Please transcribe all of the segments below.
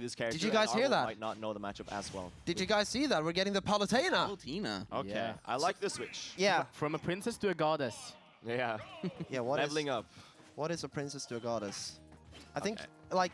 this character. Did you guys hear that? Might not know the matchup as well. Did you guys see that? We're getting the Palutena. Palutena. Okay, Yeah. I like the switch. Yeah. From a princess to a goddess. Yeah. Yeah. Leveling up. What is a princess to a goddess? I think like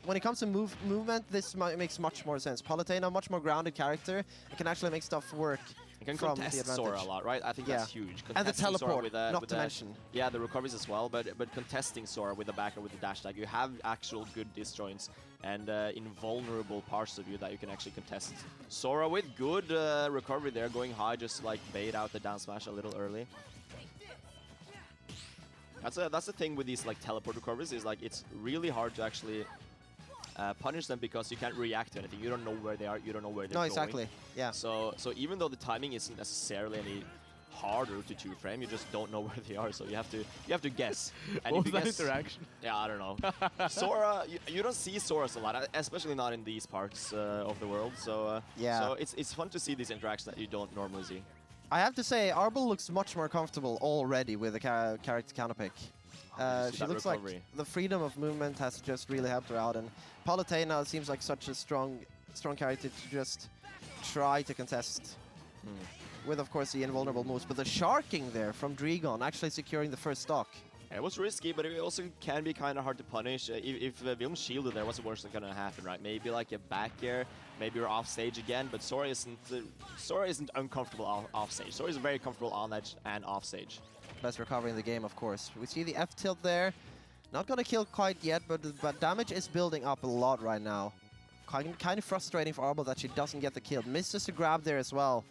when it comes to movement, this makes much more sense. Palutena, much more grounded character, and can actually make stuff work. You can from contest the advantage. Sora a lot, right? I think that's huge. And the Contesting Sora teleport, with not to mention. Yeah, the recoveries as well, but contesting Sora with the back or with the dash tag, you have actual good disjoints and invulnerable parts of you that you can actually contest. Sora with good recovery there, going high, just like bait out the down smash a little early. That's the thing with these like teleport recoveries, is like it's really hard to actually punish them because you can't react to anything. You don't know where they are. You don't know where they're going. No, exactly. Yeah. So even though the timing isn't necessarily any harder to 2-frame, you just don't know where they are. So you have to guess. And What if was you that guess, interaction? Yeah, I don't know. Sora, you don't see Soras a lot, especially not in these parts of the world. So yeah. So it's fun to see these interactions that you don't normally see. I have to say, ARBOL looks much more comfortable already with the character counterpick. She looks recovery. like the freedom of movement has just really helped her out, and Palutena seems like such a strong character to just try to contest. With, of course, the invulnerable moves, but the sharking there from DREEGON actually securing the first stock. Yeah, it was risky, but it also can be kind of hard to punish. If Vilm shielded there, what's the worst that's gonna happen, right? Maybe like a back air, maybe you're off stage again, but Sora isn't uncomfortable off stage. Sora is very comfortable on edge and off stage. Best recovery in the game, of course. We see the F tilt there. Not gonna kill quite yet, but damage is building up a lot right now. Kind of frustrating for ARBOL that she doesn't get the kill. Misses the grab there as well.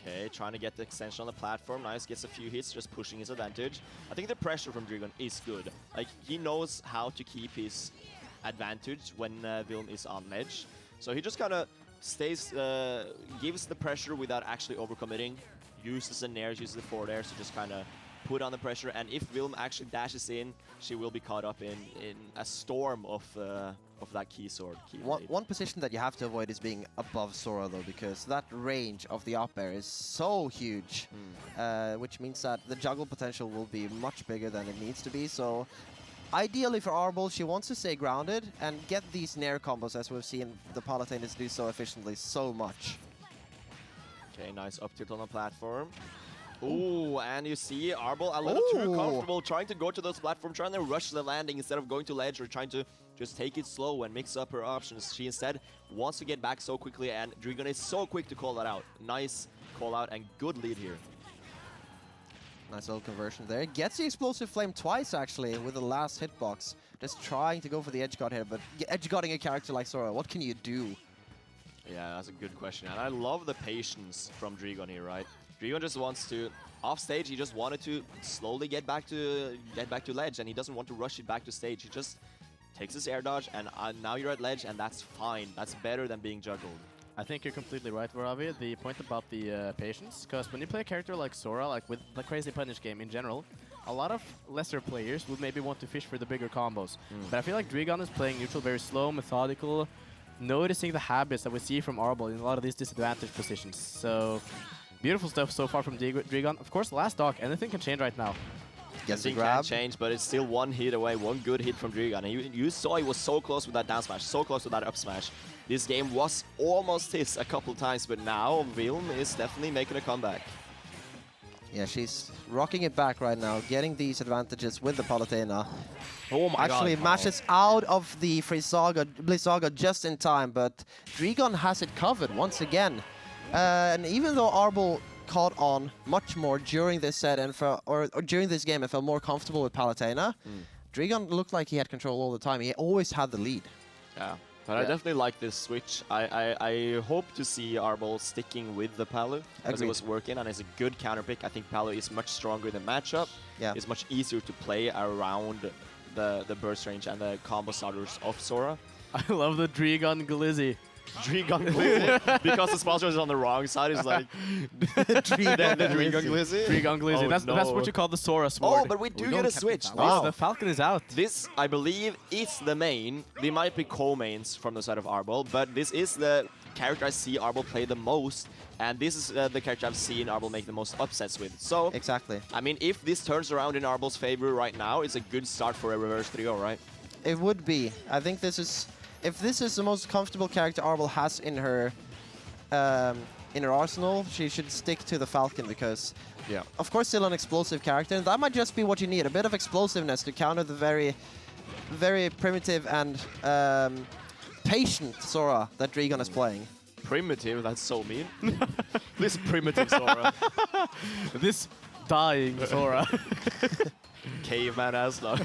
Okay, trying to get the extension on the platform. Nice, gets a few hits, just pushing his advantage. I think the pressure from DREEGON is good. Like, he knows how to keep his advantage when Vilm is on ledge. So he just kind of stays, gives the pressure without actually overcommitting. Uses the nair, uses the forward air, so just kind of put on the pressure. And if Vilm actually dashes in, she will be caught up in a storm of that key sword. One position that you have to avoid is being above Sora, though, because that range of the up air is so huge, which means that the juggle potential will be much bigger than it needs to be. So ideally for ARBOL, she wants to stay grounded and get these nair combos, as we've seen the Palutenas do so efficiently so much. Okay, nice up tilt on the platform. Ooh, and you see ARBOL a little too comfortable trying to go to those platforms, trying to rush the landing instead of going to ledge or trying to just take it slow and mix up her options. She instead wants to get back so quickly, and DREEGON is so quick to call that out. Nice call out and good lead here. Nice little conversion there. Gets the explosive flame twice, actually, with the last hitbox. Just trying to go for the edge guard here, but edge guarding a character like Sora, what can you do? Yeah, that's a good question. And I love the patience from DREEGON here, right? DREEGON just wants to, off stage, he just wanted to slowly get back to ledge, and he doesn't want to rush it back to stage. He just takes his air dodge, and now you're at ledge, and that's fine. That's better than being juggled. I think you're completely right, Varavi. The point about the patience, because when you play a character like Sora, like with the crazy punish game in general, a lot of lesser players would maybe want to fish for the bigger combos. But I feel like DREEGON is playing neutral very slow, methodical, noticing the habits that we see from ARBOL in a lot of these disadvantaged positions. So beautiful stuff so far from DREEGON. Of course, last stock, anything can change right now. Anything can change, but it's still one hit away, one good hit from DREEGON. You saw he was so close with that down smash, so close with that up smash. This game was almost his a couple times, but now Vilm is definitely making a comeback. Yeah, she's rocking it back right now, getting these advantages with the Palutena. Oh my Actually, God. mashes out of the Blizzaga just in time, but DREEGON has it covered once again. And even though ARBOL caught on much more during this set and or during this game and felt more comfortable with Palutena, DREEGON looked like he had control all the time. He always had the lead. Yeah. But I definitely like this switch. I hope to see ARBOL sticking with the Palu because it was working, and it's a good counter pick. I think Palu is much stronger in the matchup. Yeah. It's much easier to play around the burst range and the combo starters of Sora. I love the DREEGON Glizzy. DREEGON Glizzy. Because the sponsor is on the wrong side, it's like the DREEGON Glizzy. DREEGON Glizzy. Oh, that's what you call the Sora sword. Oh, but we do get a switch. Wow. The Falcon is out. This, I believe, is the main. They might be co-mains from the side of ARBOL, but this is the character I see ARBOL play the most, and this is the character I've seen ARBOL make the most upsets with. So, exactly. I mean, if this turns around in ARBOL's favor right now, it's a good start for a reverse 3-0, right? It would be. I think this is if this is the most comfortable character ARBOL has in her arsenal, she should stick to the Falcon because, Yeah. of course, still an explosive character, and that might just be what you need, a bit of explosiveness to counter the very, very primitive and patient Sora that DREEGON is playing. Primitive, that's so mean. This primitive Sora. This dying Sora. Caveman Aslan.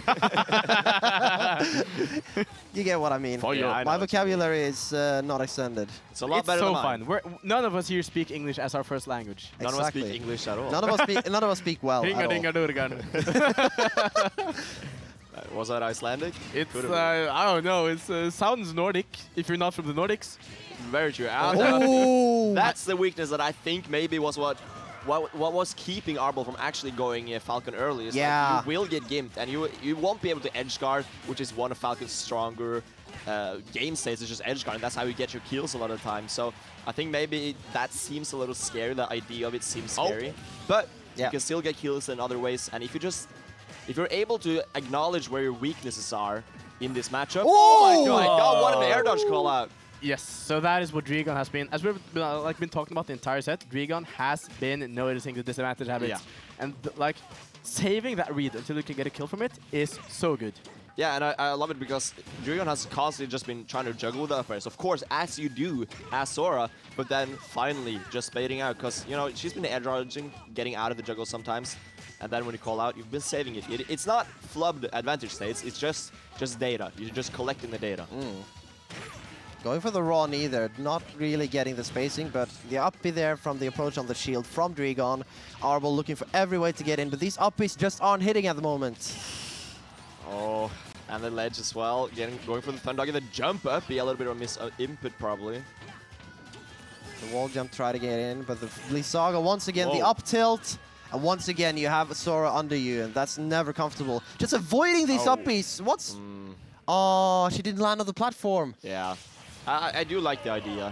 You get what I mean. Yeah, I know My what you vocabulary is not extended. It's a lot It's better so than mine. fun. None of us here speak English as our first language. None of us speak English at all. None of us speak well at all. Was that Icelandic? It's, Could've been. I don't know, it sounds Nordic, if you're not from the Nordics. Very true. Oh! That's the weakness that I think maybe was what was keeping ARBOL from actually going Falcon early. Is Yeah. like you will get gimped, and you won't be able to edge guard, which is one of Falcon's stronger game states. Is just edge guard, and that's how you get your kills a lot of the time. So I think maybe that seems a little scary. The idea of it seems scary, but you can still get kills in other ways. And if you're able to acknowledge where your weaknesses are in this matchup, oh my god, what an air dodge call out! Yes, so that is what DREEGON has been. As we've been talking about the entire set, DREEGON has been noticing the disadvantage habits. Yeah. And like saving that read until you can get a kill from it is so good. Yeah, and I love it because DREEGON has constantly just been trying to juggle the affairs. Of course, as you do as Sora, but then finally just baiting out because, you know, she's been edge dodging, getting out of the juggle sometimes. And then when you call out, you've been saving it. It's not flubbed advantage states, it's just data. You're just collecting the data. Going for the raw knee there, not really getting the spacing, but the uppy there from the approach on the shield from DREEGON. ARBOL looking for every way to get in, but these uppies just aren't hitting at the moment. Oh, and the ledge as well. Going for the Thundog and the jump up. Be a little bit of a miss input probably. The wall jump try to get in, but the Blizzaga once again, the up tilt. And once again, you have Sora under you, and that's never comfortable. Just avoiding these uppies. What's... Oh, she didn't land on the platform. Yeah. I do like the idea.